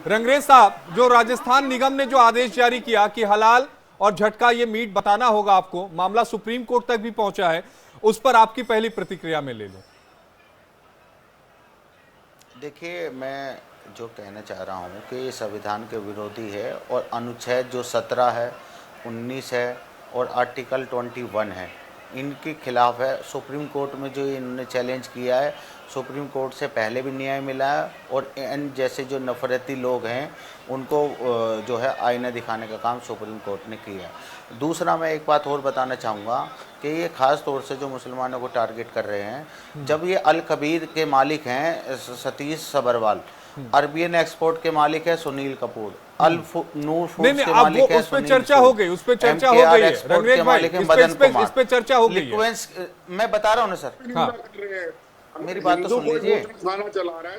रंगरेज साहब, जो राजस्थान निगम ने जो आदेश जारी किया कि हलाल और झटका ये मीट बताना होगा आपको, मामला सुप्रीम कोर्ट तक भी पहुंचा है, उस पर आपकी पहली प्रतिक्रिया में ले लूं। देखिए, मैं जो कहना चाह रहा हूँ कि ये संविधान के विरोधी है और अनुच्छेद जो 17 है, 19 है और आर्टिकल 21 है, इनके खिलाफ है। सुप्रीम कोर्ट में जो इन्होंने चैलेंज किया है, सुप्रीम कोर्ट से पहले भी न्याय मिला है और इन जैसे जो नफरती लोग हैं उनको जो है आईना दिखाने का काम सुप्रीम कोर्ट ने किया है। दूसरा, मैं एक बात और बताना चाहूँगा कि ये ख़ास तौर से जो मुसलमानों को टारगेट कर रहे हैं, जब ये अल कबीर के मालिक हैं सतीश सबरवाल, अरबियन एक्सपोर्ट के मालिक है सुनील कपूर, अल नूर फूड्स के मालिक है, उस पे चर्चा हो गई, उस पे चर्चा हो गई है रंगरेज भाई, इस पे चर्चा हो गई है। मैं बता रहा हूँ ना सर, हाँ, मेरी बात तो सुन लीजिए।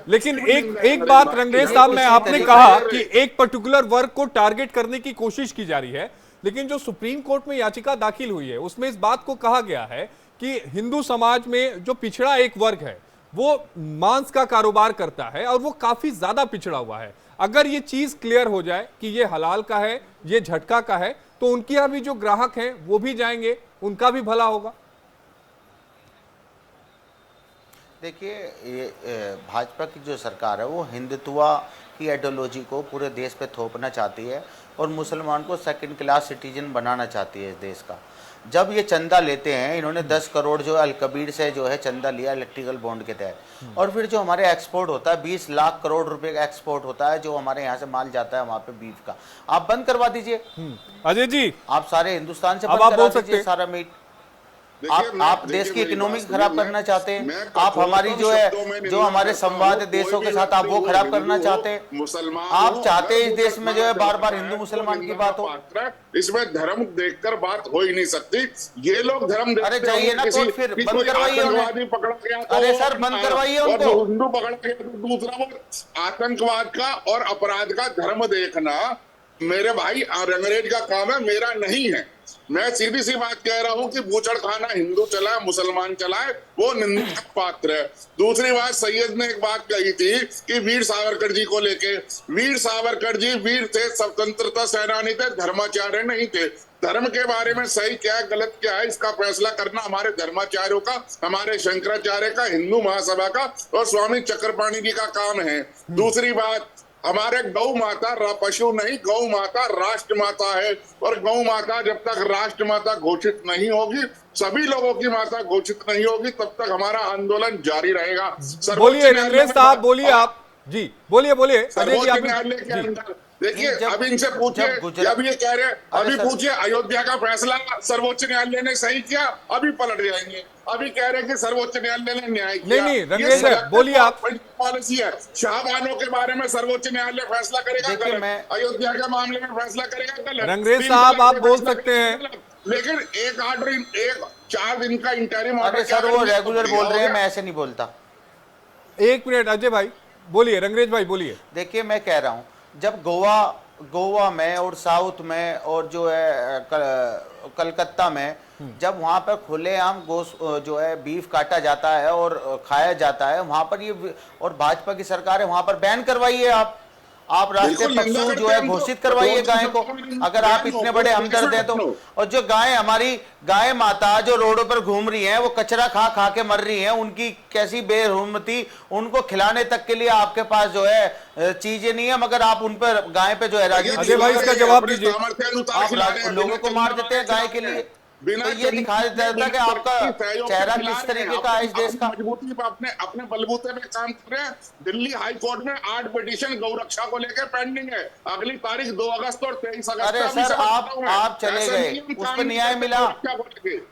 लेकिन एक बात रंगरेज साहब, मैं आपने कहा कि एक पर्टिकुलर वर्ग को टारगेट करने की कोशिश की जा रही है, लेकिन जो सुप्रीम कोर्ट में याचिका दाखिल हुई है उसमें इस बात को कहा गया है कि हिंदू समाज में जो पिछड़ा एक वर्ग है वो मांस का कारोबार करता है और वो काफी ज्यादा पिछड़ा हुआ है। अगर ये चीज क्लियर हो जाए कि ये हलाल का है, ये झटका का है, तो उनके यहाँ भी जो ग्राहक हैं वो भी जाएंगे, उनका भी भला होगा। देखिए, ये भाजपा की जो सरकार है वो हिंदुत्वा की आइडियोलॉजी को पूरे देश पे थोपना चाहती है और मुसलमान को सेकंड क्लास सिटीजन बनाना चाहती है इस देश का। जब ये चंदा लेते हैं, इन्होंने 10 करोड़ जो अल कबीर से जो है चंदा लिया इलेक्ट्रिकल बॉन्ड के तहत, और फिर जो हमारे एक्सपोर्ट होता है 20 लाख करोड़ रुपए का एक्सपोर्ट होता है जो हमारे यहाँ से माल जाता है वहाँ पे बीफ का, आप बंद करवा दीजिए। अजय जी, आप सारे हिंदुस्तान से बंद करवा दीजिए सारा मीट। आप देश की इकोनॉमी खराब करना चाहते हैं, आप हमारी जो है जो हमारे संवाद देशों के साथ आप वो खराब करना चाहते हैं। आप चाहते हैं इस देश में जो है बार बार हिंदू मुसलमान की बात हो। इसमें धर्म देखकर बात हो ही नहीं सकती। ये लोग धर्म अरे जाइए ना कोर्ट, फिर बंद करवाइए उन्हें। पकड़ा गया अरे सर बंद करवाइए उनको। हिंदू पकड़ा गया तो दूसरा वो आतंकवाद का और अपराध का धर्म देखना मेरे भाई रंगरेज का काम है, मेरा नहीं है। मैं सीधी सी बात कह रहा हूं कि बूचड़ खाना हिंदू चलाए मुसलमान चलाए वो निंदा का पात्र है। दूसरी बात, सैयद ने एक बात कही थी कि वीर सावरकर जी को लेके, वीर सावरकर जी वीर थे, स्वतंत्रता सेनानी थे, धर्माचार्य नहीं थे। धर्म के बारे में सही क्या है गलत क्या है इसका फैसला करना हमारे धर्माचार्यों का, हमारे शंकराचार्य का, हिंदू महासभा का और स्वामी चक्रपाणी जी का काम है। दूसरी बात, हमारे गौ माता पशु नहीं, गौ माता राष्ट्र माता है और गौ माता जब तक राष्ट्र माता घोषित नहीं होगी, सभी लोगों की माता घोषित नहीं होगी, तब तक हमारा आंदोलन जारी रहेगा। बोलिए रंगरेज साहब, बोलिए आप जी, बोलिए सर्वोच्च न्यायालय के अंदर देखिए, अब इनसे पूछिए, अब ये कह रहे हैं, अभी पूछिए अयोध्या का फैसला सर्वोच्च न्यायालय ने सही किया, अभी पलट जाएंगे। अभी कह रहे हैं कि सर्वोच्च न्यायालय ने न्याय किया। नहीं रंगरेज साहब बोलिए आप। पॉलिसी है, शाहबानों के बारे में सर्वोच्च न्यायालय फैसला करेगा गलत, अयोध्या के मामले में फैसला करेगा गलत। रंगरेज साहब आप बोल सकते हैं, लेकिन एक ऑर्डर, एक 4 दिन का इंटरिम ऑर्डर। सर वो रेगुलर बोल रहे हैं, मैं ऐसे नहीं बोलता। एक मिनट अजय भाई बोलिए, रंगरेज भाई बोलिए। देखिए, मैं कह रहा हूँ जब गोवा में और साउथ में और जो है कलकत्ता में जब वहां पर खुलेआम गोश्त जो है बीफ काटा जाता है और खाया जाता है, वहां पर ये और भाजपा की सरकार है, वहां पर बैन करवाइए आप राष्ट्रीय पशु जो है घोषित करवाइए गाय को, अगर आप इतने बड़े हमदर्द हैं तो। और जो गाय, हमारी गाय माता जो रोडों पर घूम रही हैं, वो कचरा खा खा के मर रही हैं, उनकी कैसी बेरहमती, उनको खिलाने तक के लिए आपके पास जो है चीजें नहीं है, मगर आप उन पर गाय पे जो है राजनीति। भाई इसका जवाब दीजिए। आप लोगों को मार देते हैं गाय के लिए, तो ये दिखा देता है कि आपका चेहरा किस तरीके का है इस देश का। मजबूती पे अपने बलबूते पे काम कर रहे हैं। दिल्ली हाई कोर्ट में 8 पिटीशन गौरक्षा को लेकर पेंडिंग है, अगली तारीख 2 अगस्त और 23 अगस्त। अरे सर आप चले गए, उस पर न्याय मिला।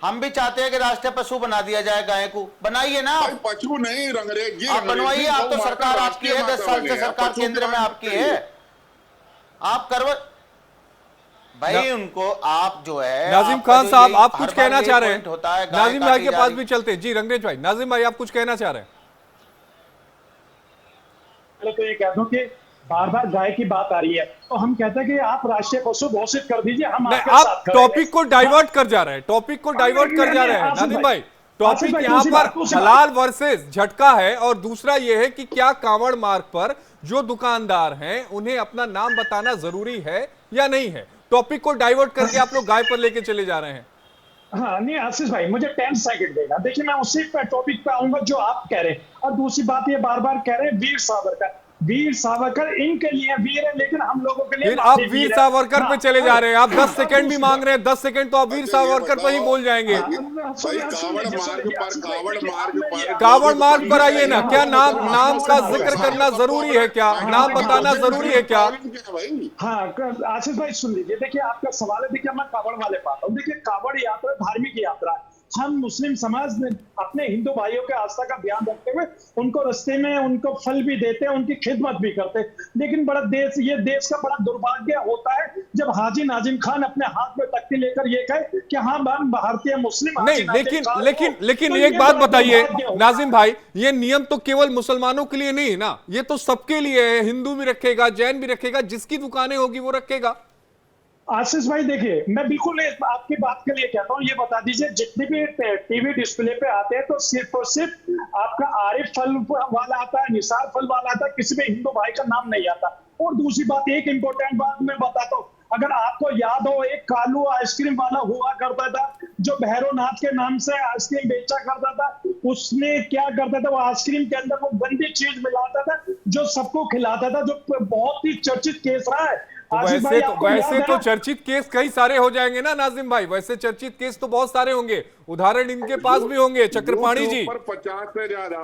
हम भी चाहते हैं कि राष्ट्रीय पशु बना दिया जाए, गाय को बनाइए ना। पशु नहीं रंगरेज जी, आप बनवाइए, आप तो सरकार आपकी है, 10 साल से सरकार केंद्र में आपकी है, आप करवा भाई उनको। आप जो है नाजिम खान साहब आप कुछ कहना चाह रहे हैं, नाजिम भाई के पास भी चलते हैं। जी रंगरेज भाई, नाजिम भाई आप कुछ कहना चाह रहे हैं। तो ये कह दूं कि बार बार गाय की बात आ रही है, तो हम कहते हैं कि आप राष्ट्रीय पशु घोषित कर दीजिए, हम आपके साथ आप टॉपिक को डाइवर्ट कर जा रहे हैं, टॉपिक को डाइवर्ट कर जा रहे हैं नाजिम भाई। टॉपिक यहाँ पर हलाल वर्सेस झटका है और दूसरा ये है कि क्या कांवड़ मार्ग पर जो दुकानदार हैं उन्हें अपना नाम बताना जरूरी है या नहीं है? टॉपिक को डाइवर्ट करके आप लोग गाय पर लेके चले जा रहे हैं। हाँ नहीं आशीष भाई, मुझे 10 सेकंड देगा। देखिए मैं उसी टॉपिक पे आऊंगा जो आप कह रहे हैं। और दूसरी बात, ये बार बार कह रहे हैं वीर सावरकर, वीर सावरकर इनके लिए वीर है, लेकिन हम लोगों के लिए फिर आप वीर सावरकर पे चले जा रहे हैं। आप 10 सेकंड भी मांग रहे हैं, 10 सेकंड तो आप वीर सावरकर पर ही बोल जाएंगे। कावड़ मार्ग पर आइए ना। क्या नाम का जिक्र करना जरूरी है? क्या नाम बताना जरूरी है क्या? हाँ आशीष भाई सुन लीजिए, देखिए आपका सवाल है। देखिए मैं कावड़ वाले पाता हूँ। देखिए कावड़ यात्रा धार्मिक यात्रा है। हम मुस्लिम समाज में अपने हिंदू भाइयों के आस्था का ध्यान रखते हुए उनको रास्ते में उनको फल भी देते हैं, उनकी खिदमत भी करते हैं। लेकिन ये देश का बड़ा दुर्भाग्य होता है जब हाजी नाजिम खान अपने हाथ में तख्ती लेकर ये कहे कि हाँ हम भारतीय मुस्लिम नहीं। लेकिन एक बात बताइए नाजिम भाई, ये नियम तो केवल मुसलमानों के लिए नहीं है ना, ये तो सबके लिए है। हिंदू भी रखेगा, जैन भी रखेगा, जिसकी दुकानें होगी वो रखेगा। आशीष भाई देखिए, मैं बिल्कुल आपकी बात के लिए कहता हूँ, ये बता दीजिए जितने भी टीवी डिस्प्ले पे आते हैं तो सिर्फ और सिर्फ आपका आरिफ फल वाला आता है, निसार फल वाला आता है, किसी में हिंदू भाई का नाम नहीं आता। और दूसरी बात, एक इंपॉर्टेंट बात मैं बताता हूँ, अगर आपको याद हो एक कालू आइसक्रीम वाला हुआ करता था जो भैरवनाथ के नाम से आइसक्रीम बेचा करता था। उसने क्या करता था, वो आइसक्रीम के अंदर वो गंदी चीज मिलाता था जो सबको खिलाता था, जो बहुत ही चर्चित केस रहा है। तो वैसे तो चर्चित केस कई सारे हो जाएंगे ना नाजिम भाई, वैसे चर्चित केस तो बहुत सारे होंगे, उदाहरण इनके पास भी होंगे। चक्रपाणी जी, 50 से ज्यादा,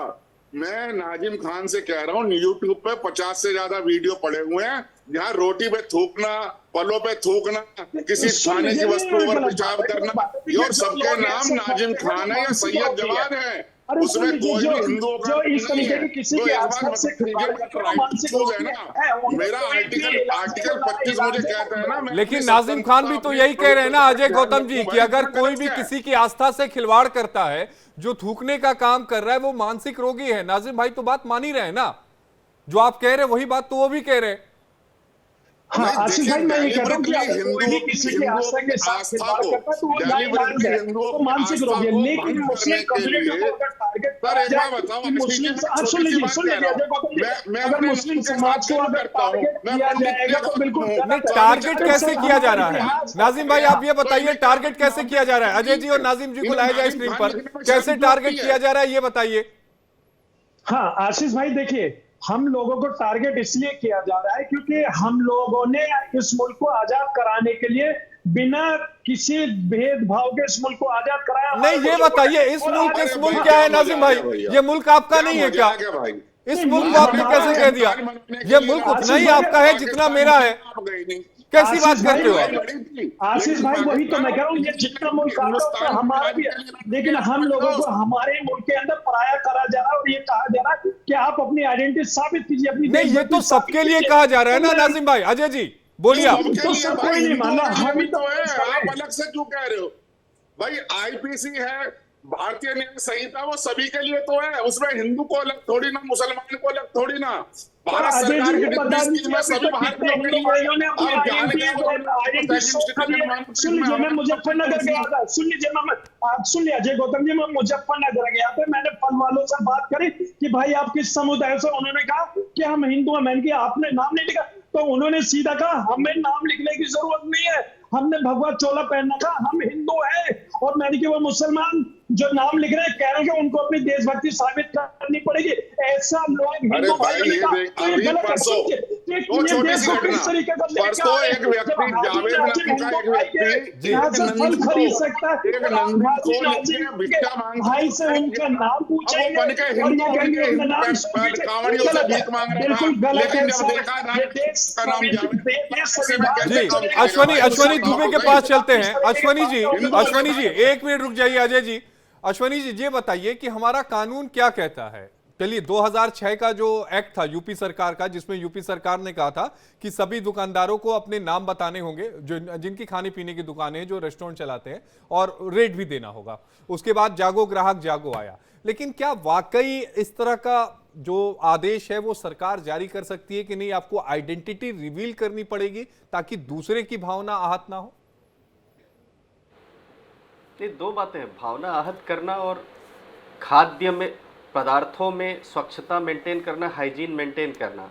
मैं नाजिम खान से कह रहा हूँ, यूट्यूब पे 50 से ज्यादा वीडियो पड़े हुए हैं जहाँ रोटी पे थूकना, फलों पे थूकना, किसी खाने की वस्तु पर पेशाब करना, और सबके नाम नाजिम खान है या सैयद जवान है। उसमें कोई भी हिंदुओं का नहीं है। तो एक बात से है ना, मेरा आर्टिकल 25 मुझे कहता है ना। लेकिन नाजिम खान भी तो यही कह रहे हैं ना अजय गौतम जी कि अगर कोई भी किसी की आस्था से खिलवाड़ करता है, जो थूकने का काम कर रहा है, वो मानसिक रोगी है। नाजिम भाई तो बात मान ही रहे हैं ना, जो आप कह रहे हैं वही बात तो वो भी कह रहे हैं। हाँ आशीष भाई, मैं ये कहता हूँ कि अगर कोई भी किसी की आस्था के साथ खिलवाड़ करता है तो वो जायज है, तो मानसिक रोगी है। लेकिन मुस्लिम कम्युनिटी को अगर टारगेट किया जाए, मुस्लिम सुन लीजिए, अगर मुस्लिम समाज को अगर टारगेट किया जाएगा तो बिल्कुल टारगेट कैसे किया जा रहा है? नाजिम भाई आप ये बताइए, टारगेट कैसे किया जा रहा है? अजय जी और नाजिम जी को लाया जाए स्क्रीन पर, कैसे टारगेट किया जा रहा है ये बताइए। हाँ आशीष भाई देखिए, हम लोगों को टारगेट इसलिए किया जा रहा है क्योंकि हम लोगों ने इस मुल्क को आजाद कराने के लिए बिना किसी भेदभाव के इस मुल्क को आजाद कराया। नहीं ये बताइए, इस मुल्क क्या है नाजिम भाई? ये मुल्क आपका नहीं है क्या? इस मुल्क को आपने कैसे कह दिया? ये मुल्क उतना ही आपका है जितना मेरा है। कैसी बात करते हो आप? आशीष भाई वही तो मैं कह रहा हूँ, ये जितना मुल्क आपका हमारा भी है, लेकिन हम लोगों को हमारे मुल्क के अंदर पराया करा जा रहा है और ये कहा जा रहा है कि आप अपनी आइडेंटिटी साबित कीजिए अपनी। नहीं ये तो सबके लिए कहा जा रहा है ना नाजिम भाई। अजय जी बोलिए आप। तो सब कोई नहीं मानना, हम ही तो है, आप अलग से क्यों कह रहे हो भाई? आईपीसी है, भारतीय न्याय संहिता, वो सभी के लिए तो है, उसमें हिंदू को अलग थोड़ी ना, मुसलमान को अलग थोड़ी ना। भारत सरकार की डिग्री में सभी भारतीयों के लिए। सुन लीजिए, मैं मुजफ्फरनगर गया था, सुन लीजिए अजय गौतम जी, मैं मुजफ्फरनगर गया था, मैंने फल वालों से बात करी कि भाई आप किस समुदाय से? उन्होंने कहा कि हम हिंदू हैं। मैंने कहा आपने नाम नहीं लिखा? तो उन्होंने सीधा कहा हमें नाम लिखने की जरूरत नहीं है, हमने भगवा चोला पहनना था, हम हिंदू हैं। और मैंने कहा वो मुसलमान जो नाम लिख रहे हैं कह रहे हैं कि उनको अपनी देशभक्ति साबित करनी पड़ेगी। ऐसा लोग हिंदू भाई परसों एक व्यक्ति फल खरीद सकता है, भाई से उनका नाम पूछेंगे, बिल्कुल गलत है। अश्वनी दुबे के पास चलते हैं। अश्वनी जी 1 मिनट रुक जाइए। अजय जी, अश्वनी जी ये बताइए कि हमारा कानून क्या कहता है? चलिए 2006 का जो एक्ट था यूपी सरकार का, जिसमें यूपी सरकार ने कहा था कि सभी दुकानदारों को अपने नाम बताने होंगे, जो जिनकी खाने पीने की दुकानें हैं, जो रेस्टोरेंट चलाते हैं, और रेट भी देना होगा। उसके बाद जागो ग्राहक जागो आया। लेकिन क्या वाकई इस तरह का जो आदेश है वो सरकार जारी कर सकती है कि नहीं, आपको आइडेंटिटी रिवील करनी पड़ेगी ताकि दूसरे की भावना आहत ना हो? ये दो बातें हैं, भावना आहत करना और खाद्य में पदार्थों में स्वच्छता मेंटेन करना, हाइजीन मेंटेन करना,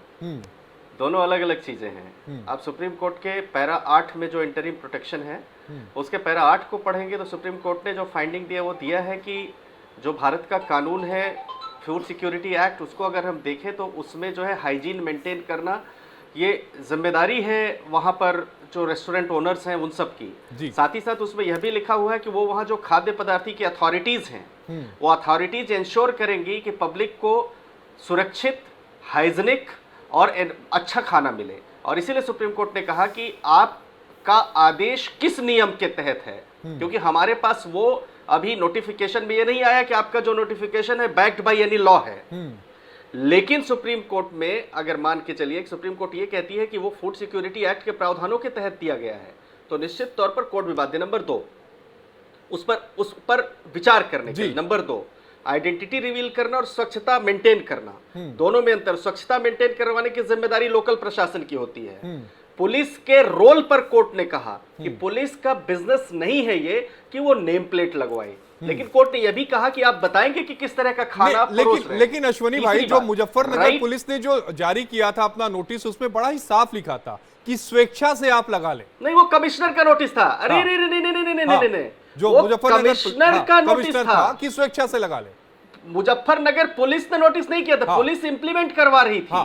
दोनों अलग अलग चीजें हैं। आप सुप्रीम कोर्ट के पैरा 8 में जो इंटरिम प्रोटेक्शन है, उसके पैरा 8 को पढ़ेंगे तो सुप्रीम कोर्ट ने जो फाइंडिंग दिया वो दिया है कि जो भारत का कानून है फूड सिक्योरिटी एक्ट, उसको अगर हम देखें तो उसमें जो है हाइजीन मेंटेन करना ये जिम्मेदारी है वहाँ पर जो रेस्टोरेंट ओनर्स हैं उन सब की। साथ ही साथ उसमें यह भी लिखा हुआ है कि वो वहाँ जो खाद्य पदार्थी की अथॉरिटीज हैं वो अथॉरिटीज इंश्योर करेंगी कि पब्लिक को सुरक्षित, हाइजीनिक और अच्छा खाना मिले। और इसीलिए सुप्रीम कोर्ट ने कहा कि आपका आदेश किस नियम के तहत है, क्योंकि हमारे पास वो अभी नोटिफिकेशन में ये नहीं आया कि आपका जो नोटिफिकेशन है बैक्ड बाय एनी लॉ है। लेकिन सुप्रीम कोर्ट में अगर मान के चलिए, सुप्रीम कोर्ट ये कहती है कि वो फूड सिक्योरिटी एक्ट के प्रावधानों के तहत दिया गया है, तो निश्चित तौर पर कोर्ट विवाद नंबर 2 उस पर विचार करने के। नंबर 2 आइडेंटिटी रिवील करना और स्वच्छता मेंटेन करना, दोनों में अंतर। स्वच्छता मेंटेन करवाने की जिम्मेदारी लोकल प्रशासन की होती है। पुलिस के रोल पर कोर्ट ने कहा कि पुलिस का बिजनेस नहीं है ये कि वो नेम प्लेट लगवाए, लेकिन कोर्ट ने यह भी कहा कि आप बताएंगे कि किस तरह का खाना लेकिन अश्वनी भाई, जो मुजफ्फरनगर पुलिस ने जो जारी किया था अपना नोटिस, उसमें बड़ा ही साफ लिखा था कि स्वेच्छा से आप लगा ले। नहीं, वो कमिश्नर का नोटिस था। अरे नहीं, जो मुजफ्फरनगर कमिश्नर का नोटिस था कि स्वेच्छा से लगा ले। मुजफ्फरनगर पुलिस ने नोटिस नहीं किया था, पुलिस इंप्लीमेंट करवा रही थी।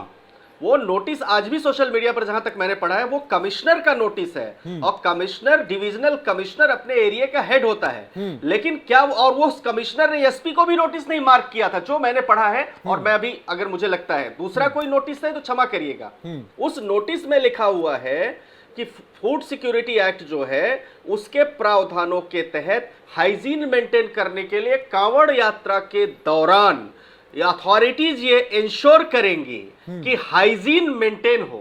वो नोटिस आज भी सोशल मीडिया पर जहां तक मैंने पढ़ा है वो कमिश्नर का नोटिस है, और कमिश्नर डिविजनल कमिश्नर अपने एरिया का हेड होता है। लेकिन क्या और वो कमिश्नर ने एसपी को भी नोटिस नहीं मार्क किया था, जो मैंने पढ़ा है। और मैं अभी अगर मुझे लगता है दूसरा कोई नोटिस है तो क्षमा करिएगा। उस नोटिस में लिखा हुआ है कि फूड सिक्योरिटी एक्ट जो है उसके प्रावधानों के तहत हाइजीन मेंटेन करने के लिए कांवड़ यात्रा के दौरान अथॉरिटीज ये इंश्योर करेंगी कि हाइजीन मेंटेन हो।